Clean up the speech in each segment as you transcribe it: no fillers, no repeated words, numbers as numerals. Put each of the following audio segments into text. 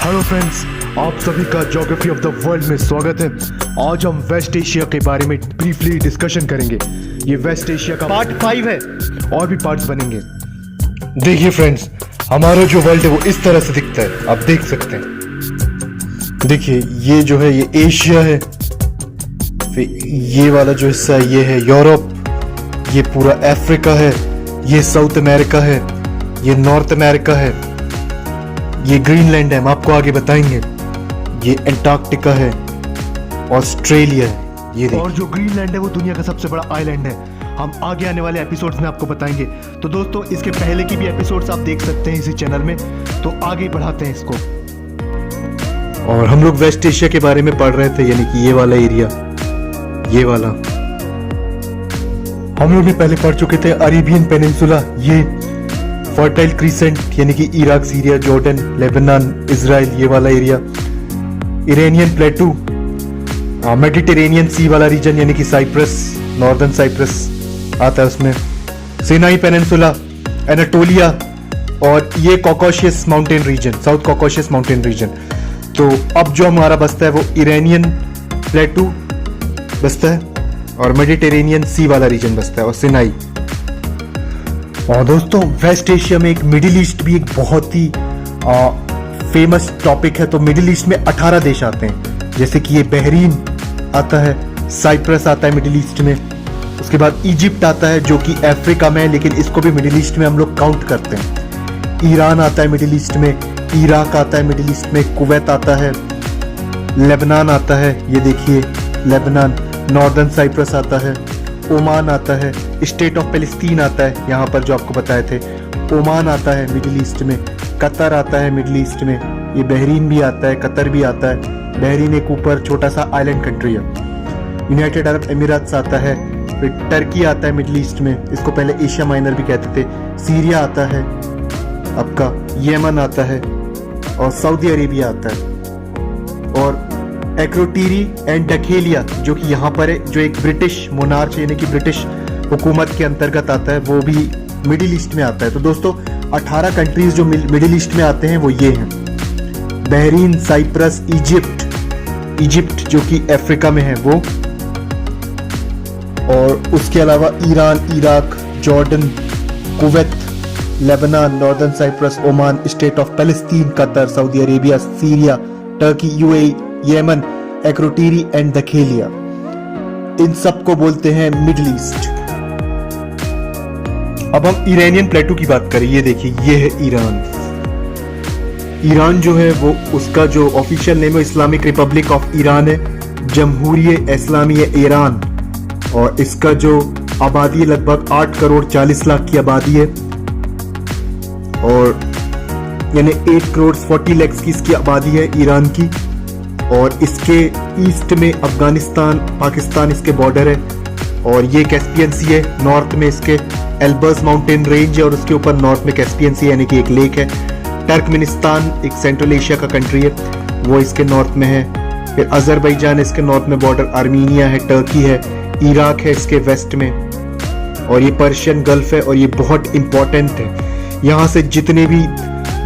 Hello friends, आप सभी का ज्योग्राफी ऑफ द वर्ल्ड में स्वागत है। आज हम वेस्ट एशिया के बारे में ब्रीफली डिस्कशन करेंगे। ये वेस्ट एशिया का पार्ट 5 है, और भी पार्ट्स बनेंगे। देखिए फ्रेंड्स, हमारा जो वर्ल्ड है वो इस तरह से दिखता है, आप देख सकते हैं। देखिए ये जो है ये एशिया है, फिर ये वाला जो हिस्सा है ये है यूरोप, ये पूरा अफ्रीका है, ये साउथ अमेरिका है, ये नॉर्थ अमेरिका है, ये ग्रीनलैंड है, हम आपको आगे बताएंगे, ये अंटार्कटिका है, ऑस्ट्रेलिया है, ये और जो ग्रीनलैंड है वो दुनिया का सबसे बड़ा आइलैंड है। हम आगे आने वाले एपिसोड्स में आपको बताएंगे। तो दोस्तों, इसके पहले की भी एपिसोड्स आप देख सकते हैं इसी चैनल में, तो आगे बढ़ाते हैं इसको। और हम लोग वेस्ट एशिया के बारे में पढ़ रहे थे, यानी कि ये वाला एरिया, ये वाला हम लोग भी पहले पढ़ चुके थे। अरेबियन पेनिनसुला, ये फर्टाइल क्रीसेंट यानी कि Iraq, Syria, Jordan, Lebanon, Israel, ये वाला एरिया। इरानियन प्लेटू, मेडिटेरेनियन सी वाला रीजन यानी कि साइप्रस, नॉर्दर्न साइप्रस आता है उसमें। सिनाई पेनिनसुला, एनाटोलिया, और ये Caucasus mountain region, south Caucasus mountain region. तो अब जो हमारा बसता है वो इरानियन प्लेटू बसता है, और मेडिटेरेनियन सी वाला रीजन बसता है, और सिनाई। और दोस्तों, वेस्ट एशिया में एक मिडिल ईस्ट भी एक बहुत ही फेमस टॉपिक है। तो मिडिल ईस्ट में 18 देश आते हैं, जैसे कि ये बहरीन आता है, साइप्रस आता है मिडिल ईस्ट में, उसके बाद इजिप्ट आता है जो कि अफ्रीका में है, लेकिन इसको भी मिडिल ईस्ट में हम लोग काउंट करते हैं। ईरान आता है मिडिल ईस्ट में, इराक आता है मिडिल ईस्ट में, कुवैत आता है, लेबनान आता है, ये देखिए लेबनान, नॉर्दर्न साइप्रस आता है, ओमान आता है, स्टेट ऑफ पैलेस्टीन आता है, यहाँ पर जो आपको बताए थे, ओमान आता है मिडिल ईस्ट में, कतर आता है मिडिल ईस्ट में, ये बहरीन भी आता है, कतर भी आता है। बहरीन एक ऊपर छोटा सा आइलैंड कंट्री है। यूनाइटेड अरब एमिरेट्स आता है, फिर टर्की आता है मिडिल ईस्ट में, इसको पहले एशिया माइनर भी कहते थे। सीरिया आता है आपका, यमन आता है, और सऊदी अरेबिया आता है। और एक्रोटीरी एंड डखेलिया जो कि यहाँ पर है, जो एक ब्रिटिश मोनार्च यानी कि ब्रिटिश हुकूमत के अंतर्गत आता है, वो भी मिडिल ईस्ट में आता है। तो दोस्तों, 18 कंट्रीज जो मिडिल ईस्ट में आते हैं वो ये हैं: बहरीन, साइप्रस, इजिप्ट जो कि अफ्रीका में है वो, और उसके अलावा Iran, Iraq, Jordan, Kuwait, Lebanon, Northern Cyprus, Oman, State of Palestine, Qatar, Saudi Arabia, Syria, Turkey, UAE, Yemen, Akrotiri and Dhekelia. इन सब को बोलते हैं मिडिल ईस्ट। अब हम इरानियन प्लेटू की बात करें, ये देखिए ये है ईरान। ईरान जो है वो, उसका जो ऑफिशियल नेम है इस्लामिक रिपब्लिक ऑफ ईरान है, जमहूरियत इस्लामी ईरान, और इसका जो आबादी है लगभग 8 करोड़ 40 लाख की आबादी है, और यानी 8 करोड़ 40 लाख की इसकी आबादी है ईरान की। और इसके ईस्ट में अफगानिस्तान, पाकिस्तान इसके बॉर्डर है, और ये कैस्पियन सी है। नॉर्थ में इसके एल्बर्स माउंटेन रेंज है, और उसके ऊपर नॉर्थ में कैस्पियन सी यानी कि एक लेक है। टर्कमेनिस्तान एक सेंट्रल एशिया का कंट्री है, वो इसके नॉर्थ में है। फिर अजरबैजान इसके नॉर्थ में बॉर्डर, आर्मीनिया है, टर्की है, इराक है इसके वेस्ट में, और ये पर्शियन गल्फ है, और ये बहुत इंपॉर्टेंट है। यहाँ से जितने भी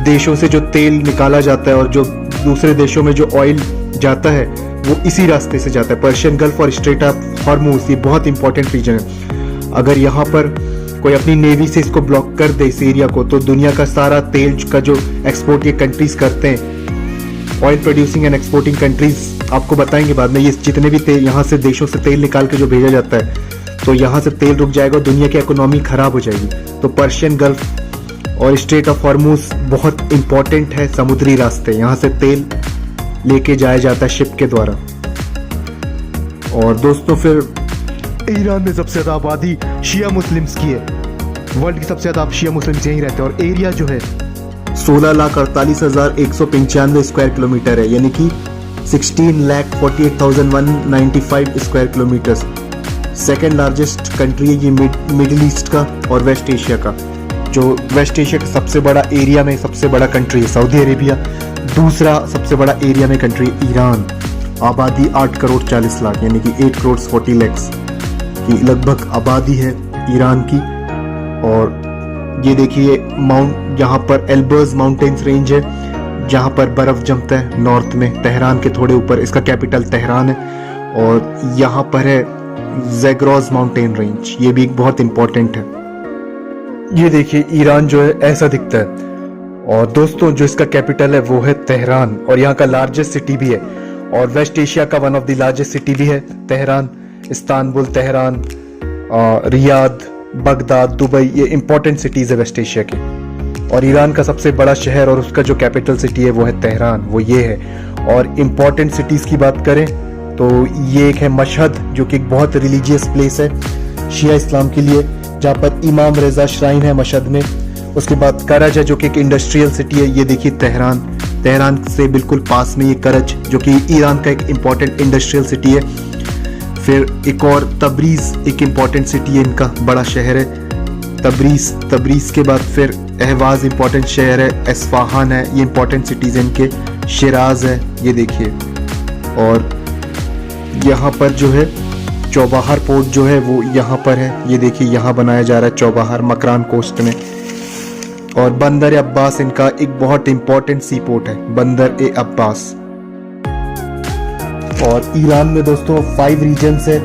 देशों से जो तेल निकाला जाता है और जो दूसरे देशों में जो ऑयल जाता है वो इसी रास्ते से जाता है, पर्शियन गल्फ और स्ट्रेट ऑफ हॉर्मुज। ये बहुत इंपॉर्टेंट रीजन है। अगर यहाँ पर कोई अपनी नेवी से इसको ब्लॉक कर दे इस एरिया को, तो दुनिया का सारा तेल का जो एक्सपोर्ट ये कंट्रीज करते हैं, oil producing and exporting countries, आपको बताएंगे बाद में, ये जितने भी तेल यहाँ से देशों से तेल निकाल के जो भेजा जाता है, तो यहाँ से तेल रुक जाएगा और दुनिया की इकोनॉमी खराब हो जाएगी। तो पर्शियन गल्फ और स्ट्रेट ऑफ हॉर्मुज बहुत इंपॉर्टेंट है समुद्री रास्ते, यहाँ से तेल लेके जाया जाता है शिप के द्वारा। और दोस्तों, फिर ईरान में सबसे ज्यादा आबादी शिया मुस्लिम्स की है, वर्ल्ड की सबसे ज्यादा शिया मुस्लिम्स यहीं रहते हैं। और एरिया जो है 16,48,195 स्क्वायर किलोमीटर है, यानी कि 16,48,195 square kilometre. Second largest country है ये मिडिल ईस्ट का और वेस्ट एशिया का। जो वेस्ट एशिया का सबसे बड़ा एरिया में सबसे बड़ा कंट्री है सऊदी अरेबिया, दूसरा सबसे बड़ा एरिया में कंट्री ईरान। आबादी 8 करोड़ 40 लाख यानी कि 8 करोड़ 40 लाख की लगभग आबादी है ईरान की। और ये देखिए माउंट, यहाँ पर एल्बर्स माउंटेन्स रेंज है, जहाँ पर बर्फ जमता है नॉर्थ में, तेहरान के थोड़े ऊपर। इसका कैपिटल तेहरान है। और यहाँ पर है ज़ेग्रोस माउंटेन रेंज, ये भी बहुत इंपॉर्टेंट है। ये देखिए ईरान जो है ऐसा दिखता है। और दोस्तों जो इसका कैपिटल है वो है तेहरान, और यहाँ का लार्जेस्ट सिटी भी है, और वेस्ट एशिया का one of the largest city भी है Tehran. Istanbul, Tehran, Riyadh, Baghdad, Dubai, ये इंपॉर्टेंट सिटीज है वेस्ट एशिया के। और ईरान का सबसे बड़ा शहर और उसका जो कैपिटल सिटी है वो है तेहरान, वो ये है। और इंपॉर्टेंट सिटीज की बात करें तो ये एक है मशहद, जो कि एक बहुत रिलीजियस प्लेस है शिया इस्लाम के लिए, जहाँ पर इमाम रजा श्राइन है मशहद में। उसके बाद करज है जो कि एक इंडस्ट्रियल सिटी है। ये देखिए तेहरान से बिल्कुल पास में ये करज, जो कि ईरान का एक इम्पॉर्टेंट इंडस्ट्रियल सिटी है। फिर एक और तबरीज, एक इम्पॉर्टेंट सिटी है, इनका बड़ा शहर है तबरीज के बाद फिर अहवाज इम्पॉर्टेंट शहर है, एस्फाहान है, ये इम्पॉर्टेंट सिटीज है इनके। शिराज है, ये देखिए। और यहाँ पर जो है चौबाहर पोर्ट जो है वो यहाँ पर है, ये देखिए यहाँ बनाया जा रहा है चौबाहर, मकरान कोस्ट में। और बंदर ए अब्बास इनका एक बहुत इंपॉर्टेंट सी पोर्ट है, बंदर ए अब्बास। और ईरान में दोस्तों 5 रीजन्स है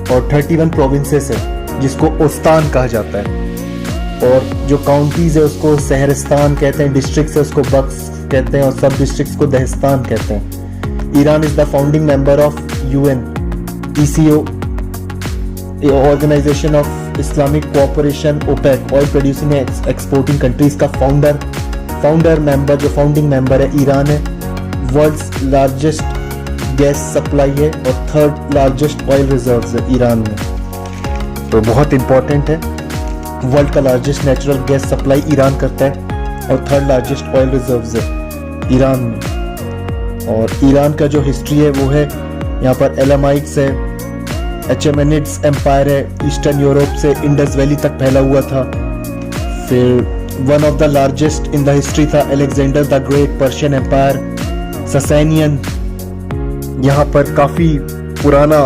और 31 प्रोविंसेस है, जिसको ओस्तान कहा जाता है। और जो काउंटीज है उसको शहरस्तान कहते हैं, डिस्ट्रिक्ट्स है उसको बक्स कहते हैं, और सब डिस्ट्रिक्ट्स को दहस्तान कहते हैं। Iran is the founding member of UN ECO, organisation of Islamic cooperation, OPEC, oil producing exporting countries का फाउंडर मेंबर, जो फाउंडिंग मेंबर है ईरान है। वर्ल्ड्स लार्जेस्ट गैस सप्लाई है और 3rd लार्जेस्ट ऑयल रिजर्व्स है ईरान में, तो बहुत इंपॉर्टेंट है। वर्ल्ड का largest natural gas supply Iran करता है और 3rd लार्जेस्ट ऑयल रिजर्व्स है ईरान में। और ईरान का जो हिस्ट्री है वो है, यहाँ पर एलामाइट्स है, एचेमेनिड्स एम्पायर है, ईस्टर्न यूरोप से इंडस वैली तक फैला हुआ था। फिर one of the largest in the history था Alexander the Great, Persian empire, Sasanian, यहाँ पर काफी पुराना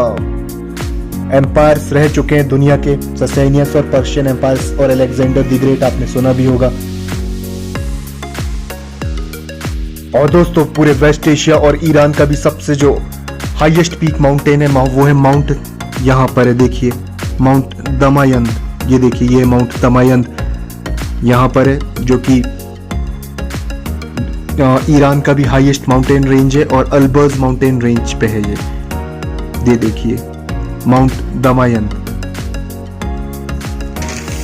एम्पायर्स रह चुके हैं दुनिया के, ससैनियंस और पर्शियन एम्पायर्स, और अलेक्जेंडर द ग्रेट आपने सुना भी होगा। और दोस्तों पूरे वेस्ट एशिया और ईरान का भी सबसे जो हाईएस्ट पीक माउंटेन है वो है माउंट, यहाँ पर है देखिए माउंट दमायंद, ये देखिए ये माउंट दमायंद यहाँ पर है, जो कि ईरान का भी हाईएस्ट माउंटेन रेंज है और अल्बर्ज माउंटेन रेंज पे है ये देखिए माउंट दमायंद।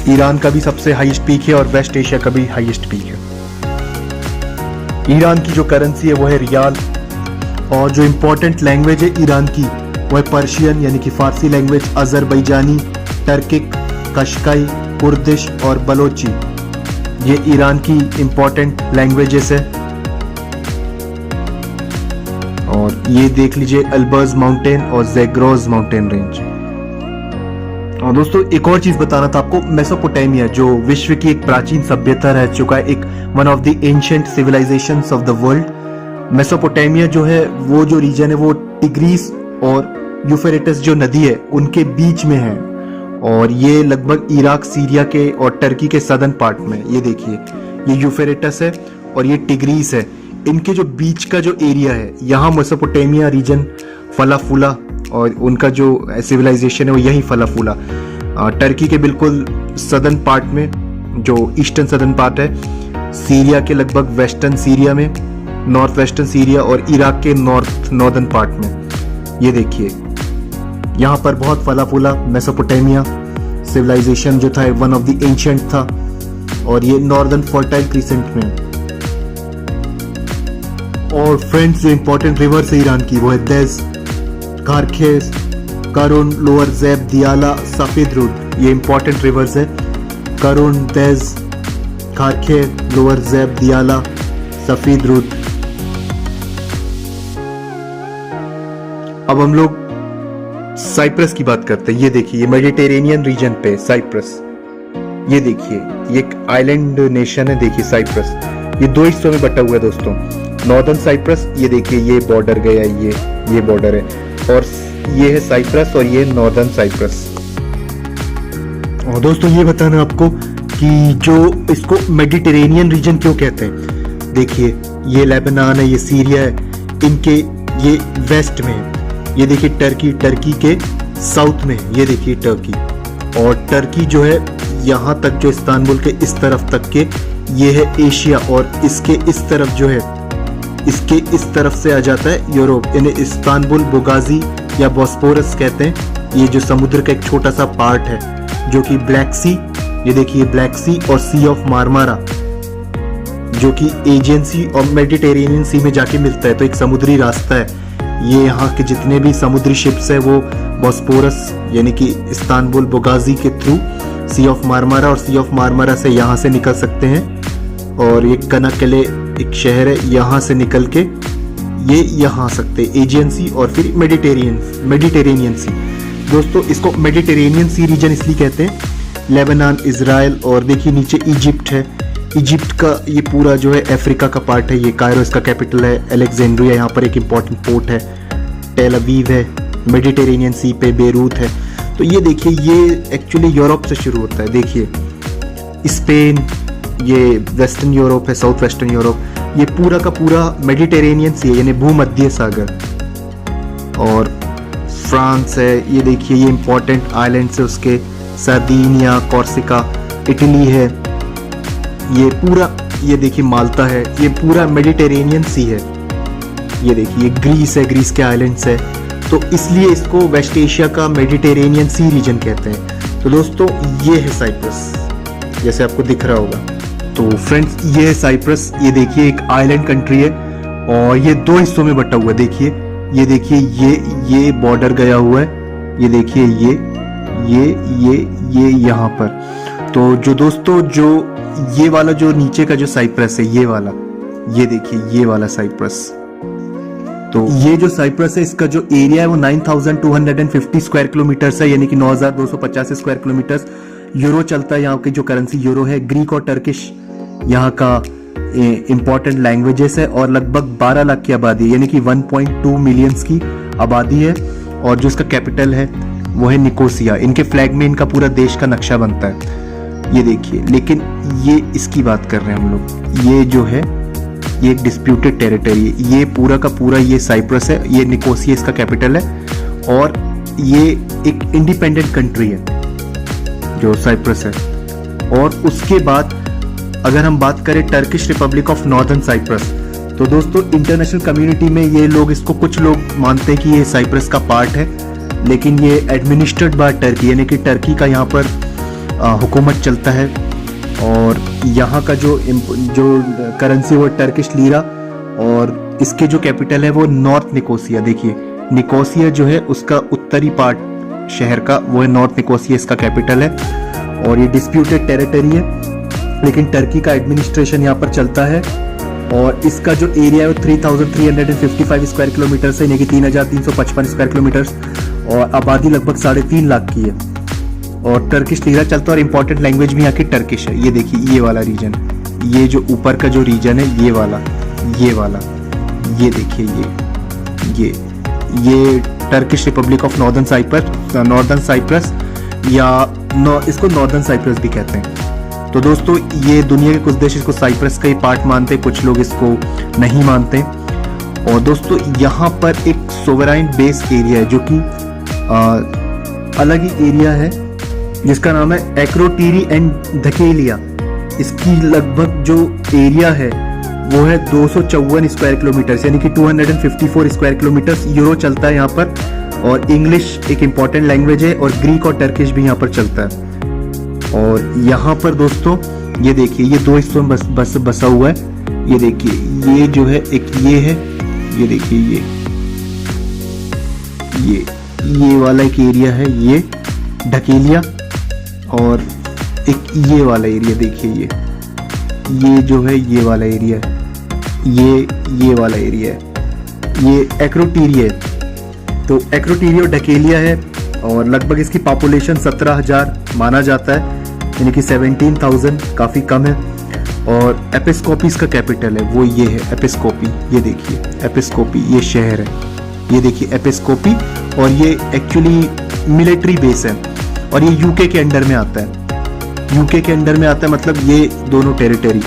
ईरान का भी सबसे हाईएस्ट पीक है और वेस्ट एशिया का भी हाईएस्ट पीक है। ईरान की जो करेंसी है वो है रियाल, और जो इंपॉर्टेंट लैंग्वेज है ईरान की वो है पर्शियन यानी कि Farsi language, Azerbaijani, Turkic, Qashqai, Kurdish और बलोची, ये ईरान की इंपॉर्टेंट लैंग्वेजेस है। और ये देख लीजिए अल्बर्ज माउंटेन और ज़ेग्रोस माउंटेन रेंज। और दोस्तों एक और चीज बताना था आपको, मेसोपोटामिया जो विश्व की एक प्राचीन सभ्यता रह चुका है, एक one of the ancient civilisations of the world. Mesopotamia जो है वो जो रीजन है वो टिग्रीस और यूफ्रेटिस जो नदी है उनके बीच में है, और ये लगभग इराक, सीरिया के और टर्की के सदर्न पार्ट में। ये देखिए ये यूफ्रेटिस है और ये टिग्रीस है, इनके जो बीच का जो एरिया है यहाँ मेसोपोटामिया रीजन फला फूला, और उनका जो सिविलाइजेशन है वो यही फला फूला। टर्की के बिल्कुल सदर्न पार्ट में, जो ईस्टर्न सदर्न पार्ट है, सीरिया के लगभग वेस्टर्न सीरिया में, नॉर्थ वेस्टर्न सीरिया, और इराक के नॉर्दर्न पार्ट में। ये देखिए यहाँ पर बहुत फला फूला मेसोपोटामिया सिविलाइजेशन जो था वन ऑफ द एंशिएंट था, और ये नॉर्दर्न फर्टाइल क्रीसेंट में। और फ्रेंड्स जो इंपॉर्टेंट रिवर्स है ईरान की वो है देज, खारखेस, कारून, लोअर ज़ैब, दियाला, सफेद रूट, ये इंपॉर्टेंट रिवर्स है। कारून, देज, खारखे, लोअर ज़ैब, दियाला, सफेद रूट। अब हम लोग साइप्रस की बात करते हैं। ये देखिए ये मेडिटेरेनियन रीजन पे साइप्रस, ये देखिए ये एक आइलैंड नेशन है। देखिए साइप्रस ये 2 हिस्सों में बटा हुआ है दोस्तों, नॉर्दर्न साइप्रस, ये देखिए ये बॉर्डर गया, ये बॉर्डर है, और ये है साइप्रस और ये नॉर्दर्न साइप्रस। और दोस्तों ये बताना आपको कि जो इसको मेडिटेरेनियन रीजन क्यों कहते हैं। देखिए ये लेबनान है, ये सीरिया है, इनके ये वेस्ट में है। ये देखिए टर्की के साउथ में है, ये देखिए टर्की। और टर्की जो है यहाँ तक, जो इस्तांबुल के इस तरफ तक के, ये है एशिया। और इसके इस तरफ जो है, इसके इस तरफ से आ जाता है यूरोप। इन्हें इस्तांबुल बुगाजी या बॉस्फोरस कहते हैं। ये जो समुद्र का एक छोटा सा पार्ट है जो कि ब्लैक सी, ये देखिए ब्लैक सी और सी ऑफ मारमारा जो कि एजियन सी और मेडिटेरेनियन सी में जाके मिलता है। तो एक समुद्री रास्ता है। ये यहाँ के जितने भी समुद्री शिप्स है वो बॉस्फोरस यानी कि इस्तांबुल बुगाजी के थ्रू सी ऑफ मारमारा और सी ऑफ मारमारा से यहाँ से निकल सकते हैं। और ये कनाकले एक शहर है, यहाँ से निकल के ये यहाँ आ सकते हैं एजियन सी और फिर मेडिटेरेनियन सी। दोस्तों इसको मेडिटेरेनियन सी रीजन इसलिए कहते हैं। लेबनान, इजराइल और देखिए नीचे इजिप्ट है। इजिप्ट का ये पूरा जो है अफ्रीका का पार्ट है। ये कायरो इसका कैपिटल है, अलेक्जेंड्रिया यहाँ पर एक इम्पॉर्टेंट पोर्ट है, टेल अवीव है, मेडिटेरेनियन सी पे बेरूत है। तो ये देखिए ये एक्चुअली यूरोप से शुरू होता है। देखिए स्पेन, ये वेस्टर्न यूरोप है, साउथ वेस्टर्न यूरोप, ये पूरा का पूरा मेडिटेरेनियन सी है यानी भूमध्य सागर। और फ्रांस है, ये देखिए ये इंपॉर्टेंट आइलैंड्स है उसके, सार्डिनिया, कॉर्सिका, इटली है, ये पूरा, ये देखिए माल्टा है, ये पूरा मेडिटेरेनियन सी है। ये देखिए ग्रीस है, ग्रीस के आइलैंड्स है। तो इसलिए इसको वेस्ट एशिया का मेडिटेरेनियन सी रीजन कहते हैं। तो दोस्तों ये है साइप्रस, जैसे आपको दिख रहा होगा। तो फ्रेंड्स ये है साइप्रस। ये देखिए एक आइलैंड कंट्री है और ये दो हिस्सों में बटा हुआ है। देखिए ये देखिए ये बॉर्डर गया हुआ है। ये देखिए ये यहाँ पर। तो जो दोस्तों जो ये वाला जो नीचे का जो साइप्रस है, ये वाला, ये देखिए ये वाला साइप्रस। तो ये जो साइप्रस है इसका जो एरिया है वो 9250 स्क्वायर किलोमीटर है यानी कि 9250 स्क्वायर किलोमीटर। यूरो चलता है, यहाँ की जो करेंसी यूरो है। ग्रीक और टर्किश यहाँ का इंपॉर्टेंट लैंग्वेजेस है। और लगभग 12 लाख की आबादी है यानी कि 1.2 मिलियंस की आबादी है। और जो इसका कैपिटल है वो है निकोसिया। इनके फ्लैग में इनका पूरा देश का नक्शा बनता है, ये देखिए। लेकिन ये इसकी बात कर रहे हैं हम लोग, ये जो है ये एक डिस्प्यूटेड टेरिटरी है। ये पूरा का पूरा ये साइप्रस है, ये निकोसिया इसका कैपिटल है। और ये एक इंडिपेंडेंट कंट्री है जो साइप्रस है। और उसके बाद अगर हम बात करें Turkish Republic of Northern Cyprus, तो दोस्तों इंटरनेशनल कम्युनिटी में ये लोग, इसको कुछ लोग मानते हैं कि ये साइप्रस का पार्ट है, लेकिन ये एडमिनिस्ट्रेड बाय टर्की यानी कि टर्की का यहाँ पर हुकूमत चलता है। और यहाँ का जो करेंसी वो टर्किश लीरा। और इसके जो कैपिटल है वो नॉर्थ निकोसिया। देखिए निकोसिया जो है उसका उत्तरी पार्ट शहर का वो है नॉर्थ निकोसिया, इसका कैपिटल है। और ये डिस्प्यूटेड टेरिटरी है, लेकिन टर्की का एडमिनिस्ट्रेशन यहाँ पर चलता है। और इसका जो एरिया है वो 3355 स्क्वायर किलोमीटर है यानी कि 3355 स्क्वायर किलोमीटर। और आबादी लगभग 3.5 लाख की है। और टर्किश लीरा चलता है। और इम्पोर्टेंट लैंग्वेज भी यहाँ की टर्किश है। ये देखिए ये वाला रीजन, ये जो ऊपर का जो रीजन है ये वाला, ये देखिए ये Turkish Republic of Northern Cyprus या इसको नॉर्दर्न साइप्रस भी कहते हैं। तो दोस्तों ये दुनिया के कुछ देश इसको साइप्रस का ही पार्ट मानते हैं, कुछ लोग इसको नहीं मानते। और दोस्तों यहाँ पर एक सोवराइन बेस एरिया है जो कि अलग ही एरिया है जिसका नाम है एक्रोटीरी एंड धकेलिया। इसकी लगभग जो एरिया है वो है 254 स्क्वायर किलोमीटर यानी कि 254 स्क्वायर किलोमीटर। यूरो चलता है यहाँ पर। और इंग्लिश एक इम्पॉर्टेंट लैंग्वेज है। और ग्रीक और टर्किश भी यहाँ पर चलता है। और यहाँ पर दोस्तों ये देखिए ये दो हिस्सों में बसा हुआ है। ये देखिए ये जो है एक ये है, ये देखिए ये वाला एक एरिया है, ये ढकेलिया। और एक ये वाला एरिया देखिए ये जो है ये वाला एरिया है, ये वाला एरिया है, ये एक्रोटीरिया है। तो एक्रोटीरिया और ढकेलिया है। और लगभग इसकी पॉपुलेशन 17,000 माना जाता है यानी कि 17,000, काफ़ी कम है। और एपिस्कोपी इसका कैपिटल है, वो ये है एपिस्कोपी। ये देखिए एपिस्कोपी ये शहर है, ये देखिए एपिस्कोपी। और ये एक्चुअली मिलिट्री बेस है और ये यूके के अंडर में आता है। यूके के अंडर में आता है मतलब ये दोनों टेरिटरी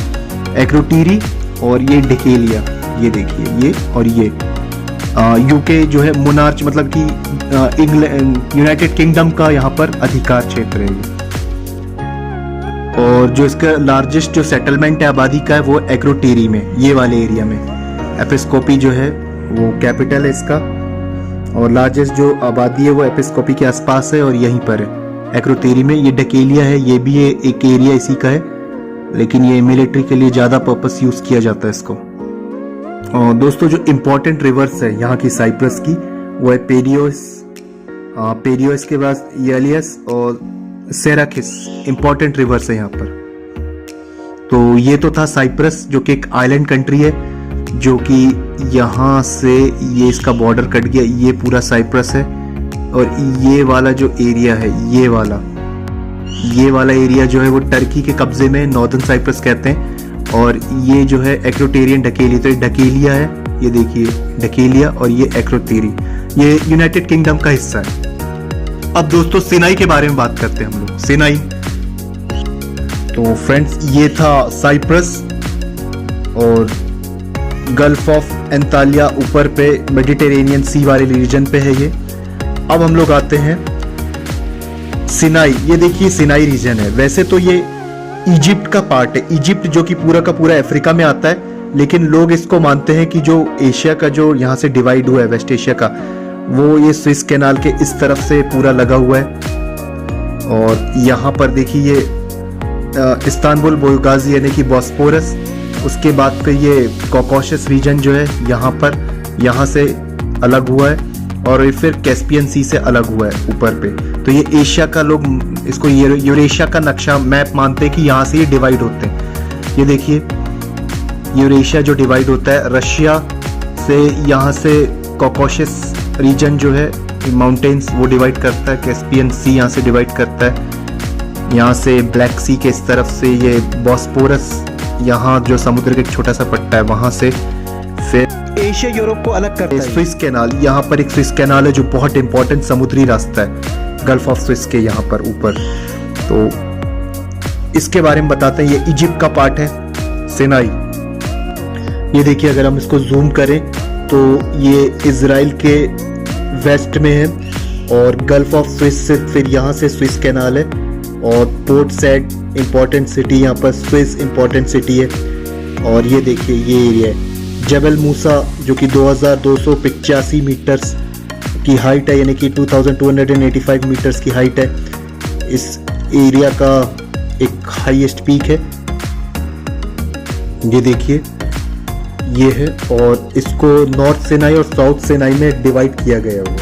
एक्रोटीरी और ये ढकेलिया, ये देखिए ये, और ये यूके जो है मोनार्च मतलब कि इंग्लैंड यूनाइटेड किंगडम का यहाँ पर अधिकार क्षेत्र है ये। और जो इसका लार्जेस्ट जो सेटलमेंट है आबादी का है वो एक्रोटेरी में, ये वाले एरिया में। एपिस्कोपी जो है वो कैपिटल है इसका, और लार्जेस्ट जो आबादी है वो एपिस्कोपी के आसपास है और यहीं पर है एक्रोटेरी में। ये ढकेलिया है, ये भी एक एरिया इसी का है, लेकिन ये मिलिट्री के लिए ज़्यादा पर्पस यूज़ किया जाता है इसको। और दोस्तों जो इम्पोर्टेंट रिवर्स है यहाँ की साइप्रस की वो है पेरियोस के बाद येलियस और सेराकिस, इम्पोर्टेंट रिवर्स है यहाँ पर। तो ये तो था साइप्रस जो कि एक आइलैंड कंट्री है, जो कि यहाँ से ये इसका बॉर्डर कट गया, ये पूरा साइप्रस है। और ये वाला जो एरिया है, ये वाला एरिया जो है वो टर्की के कब्जे में, नॉर्दर्न साइप्रस कहते हैं। और ये जो है एक्रोटेरियन ढकेली, तो ढकेलिया है, ये देखिए ढकेलिया, और ये एक्रोटेरी, ये यूनाइटेड किंगडम का हिस्सा है। अब दोस्तों सिनाई के बारे में बात करते हैं हम लोग। सिनाई, तो फ्रेंड्स ये था साइप्रस और गल्फ ऑफ एंतालिया ऊपर पे मेडिटेरेनियन सी वाले रीजन पे है ये। अब हम लोग आते हैं सिनाई, ये देखिए सिनाई रीजन है। वैसे तो ये इजिप्ट का पार्ट है, इजिप्ट जो कि पूरा का पूरा अफ्रीका में आता है, लेकिन लोग इसको मानते हैं कि जो एशिया का जो यहाँ से डिवाइड हुआ है वेस्ट एशिया का, वो ये स्विस कैनाल के इस तरफ से पूरा लगा हुआ है। और यहाँ पर देखिए ये इस्तांबुल बोगाजी यानी कि बॉस्पोरस, उसके बाद फिर ये कॉकॉशस रीजन जो है यहाँ पर, यहाँ से अलग हुआ है, और फिर कैस्पियन सी से अलग हुआ है ऊपर पे। तो ये एशिया का, लोग इसको यूरेशिया का नक्शा मैप मानते हैं कि यहाँ से ये डिवाइड होते हैं। ये देखिए यूरेशिया जो डिवाइड होता है रशिया से, यहाँ से कॉकॉशस रीजन जो है माउंटेन्स वो डिवाइड करता है, कैस्पियन सी यहाँ से डिवाइड करता है, यहाँ से ब्लैक सी के इस तरफ से ये बॉस्पोरस, यहाँ जो समुद्र का एक छोटा सा पट्टा है वहाँ से, फिर एशिया यूरोप को अलग करता है। स्विस कैनाल, यहाँ पर एक स्विस कैनाल है जो बहुत इंपॉर्टेंट समुद्री रास्ता है गल्फ ऑफ स्विस के यहाँ पर ऊपर। तो इसके बारे में बताते हैं। ये इजिप्ट का पार्ट है सिनाई। ये देखिए अगर हम इसको जूम करें तो ये इजराइल के वेस्ट में है, और गल्फ ऑफ स्विस से फिर यहाँ से स्विस कैनाल है, और पोर्ट सैड इंपॉर्टेंट सिटी, यहाँ पर स्विस इंपॉर्टेंट सिटी है। और ये देखिए ये एरिया है जबल मूसा जो कि 2285 मीटर्स की हाइट है, यानी कि 2285 मीटर्स की हाइट है। इस एरिया का एक हाईएस्ट पीक है, ये देखिए ये है। और इसको नॉर्थ सिनाई और साउथ सिनाई में डिवाइड किया गया हुआ है।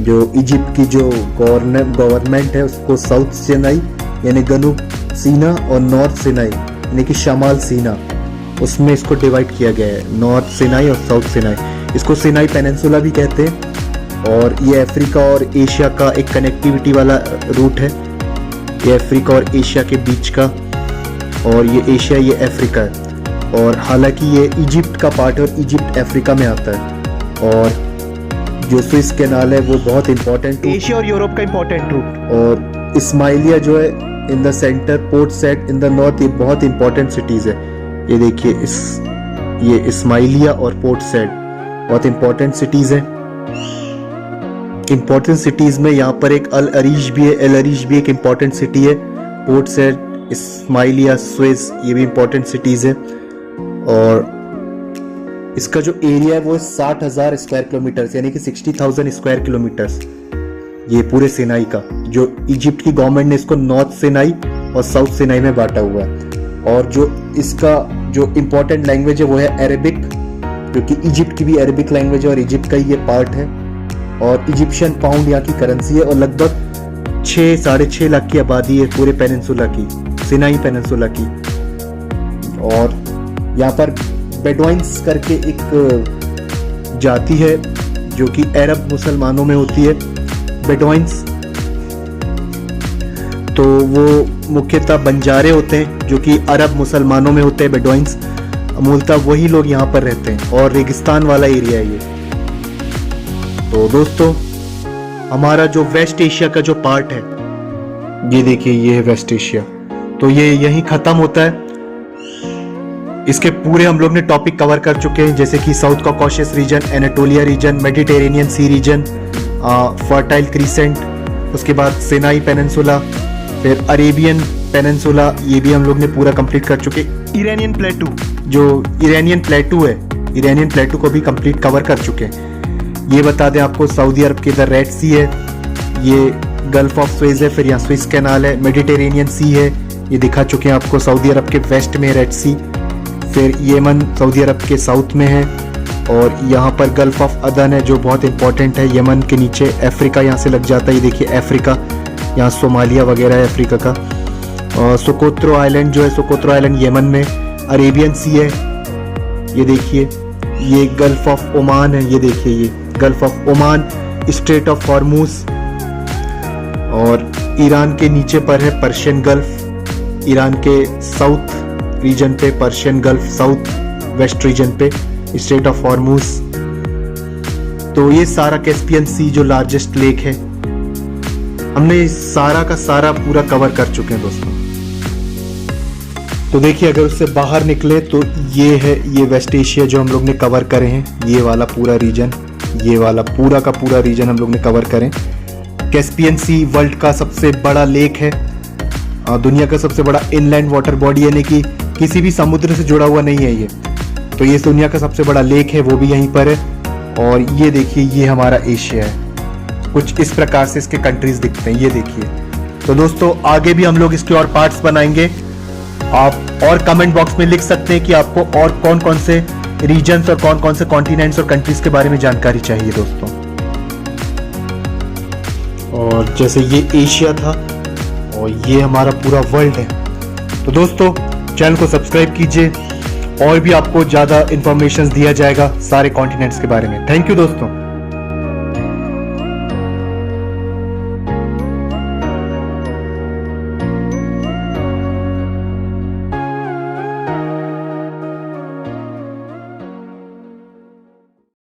जो इजिप्ट की जो गवर्नमेंट है उसको साउथ सिनाई यानी जनूब सीना, और नॉर्थ सिनाई यानी कि शमाल सीना, उसमें इसको डिवाइड किया गया है, नॉर्थ सिनाई और साउथ सिनाई। इसको सिनाई पेनिनसुला भी कहते हैं। और ये अफ्रीका और एशिया का एक कनेक्टिविटी वाला रूट है, ये अफ्रीका और एशिया के बीच का, और ये एशिया ये अफ्रीका है। और हालांकि ये इजिप्ट का पार्ट है और इजिप्ट अफ्रीका में आता है। और जो स्विस कैनाल है वो बहुत इंपॉर्टेंट, एशिया और यूरोप का इंपॉर्टेंट रूट। और इस्माइलिया जो है in the centre, port sad in the north, ये बहुत इंपॉर्टेंट सिटीज है। ये देखिए ये इस्माइलिया और पोर्ट सैड बहुत इंपॉर्टेंट सिटीज हैं। इंपॉर्टेंट सिटीज में यहाँ पर एक अल अरीश भी है, एल अरीश भी एक इंपॉर्टेंट सिटी है। पोर्ट सैड, इस्माइलिया, स्विस, ये भी इंपॉर्टेंट सिटीज है। और इसका जो एरिया है वो 60,000 स्क्वायर किलोमीटर यानी कि 60,000 स्क्वायर किलोमीटर्स, ये पूरे सिनाई का। जो इजिप्ट की गवर्नमेंट ने इसको नॉर्थ सिनाई और साउथ सिनाई में बांटा हुआ है। और जो इसका जो इम्पोर्टेंट लैंग्वेज है वो है अरेबिक, क्योंकि इजिप्ट की भी अरेबिक लैंग्वेज है और इजिप्ट का ही ये पार्ट है। और इजिप्शियन पाउंड यहाँ की करेंसी है। और लगभग 6-6.5 लाख की आबादी है पूरे पेनिनसुला की, सिनाई पेनिनसुला की। और यहाँ पर बेडवाइंस करके एक जाति है जो कि अरब मुसलमानों में होती है, बेडवाइंस। तो वो मुख्यतः बंजारे होते हैं जो कि अरब मुसलमानों में होते हैं, बेडवाइंस। मूलतः वही लोग यहाँ पर रहते हैं और रेगिस्तान वाला एरिया है ये। तो दोस्तों हमारा जो वेस्ट एशिया का जो पार्ट है, ये देखिए ये है वेस्ट एशिया। तो ये यहीं खत्म होता है। इसके पूरे हम लोग ने टॉपिक कवर कर चुके हैं, जैसे कि South Caucasus region, Anatolia region, Mediterranean sea region, fertile crescent, उसके बाद सिनाई पेनिनसुला, फिर अरेबियन पेनिनसुला, ये भी हम लोग ने पूरा कंप्लीट कर चुके। इरानियन प्लेटू, जो इरानियन प्लेटू है, इरानियन प्लेटू को भी कंप्लीट कवर कर चुके हैं। ये बता दें आपको, सऊदी अरब के इधर रेड सी है, ये गल्फ ऑफ स्वेज है, फिर यहाँ स्विस कैनाल है, मेडिटेरेनियन सी है, ये दिखा चुके हैं आपको। सऊदी अरब के वेस्ट में रेड सी, फिर यमन सऊदी अरब के साउथ में है, और यहाँ पर गल्फ ऑफ अदन है जो बहुत इंपॉर्टेंट है। यमन के नीचे अफ्रीका यहाँ से लग जाता है, ये देखिए अफ्रीका, यहाँ सोमालिया वगैरह है अफ्रीका का। और सोकोत्रो आइलैंड जो है, सोकोत्रो आइलैंड यमन में। अरेबियन सी है, ये देखिए, ये गल्फ ऑफ ओमान है, ये देखिए ये gulf of Oman, straight of Hormuz, और ईरान के नीचे पर है पर्शियन गल्फ, ईरान के साउथ रीजन पे Persian gulf, south west region पे स्ट्रेट ऑफ हॉर्मूज। तो ये सारा कैस्पियन सी जो लार्जेस्ट लेक है, हमने सारा का सारा पूरा कवर कर चुके हैं दोस्तों। तो देखिए, अगर उससे बाहर निकले तो ये है, ये वेस्ट एशिया जो हम लोग ने कवर करे हैं, ये वाला पूरा रीजन, ये वाला पूरा का पूरा रीजन हम लोग ने कवर करें। कैस्पियन सी वर्ल्ड का सबसे बड़ा लेक है, दुनिया का सबसे बड़ा इनलैंड वाटर बॉडी, यानी कि किसी भी समुद्र से जुड़ा हुआ नहीं है ये। तो ये दुनिया का सबसे बड़ा लेक है, वो भी यहीं पर है। और ये देखिए, ये हमारा एशिया है। कुछ इस प्रकार से इसके कंट्रीज दिखते हैं, ये देखिए। तो दोस्तों, आगे भी हम लोग इसके और पार्ट्स बनाएंगे। आप और कमेंट बॉक्स में लिख सकते हैं कि आपको और कौन कौन से रीजन्स और कौन कौन से कॉन्टिनेंट्स और कंट्रीज के बारे में जानकारी चाहिए दोस्तों। और जैसे ये एशिया था और ये हमारा पूरा वर्ल्ड है। तो दोस्तों, चैनल को सब्सक्राइब कीजिए, और भी आपको ज़्यादा इंफॉर्मेशन दिया जाएगा सारे कॉन्टिनेंट्स के बारे में। थैंक यू दोस्तों।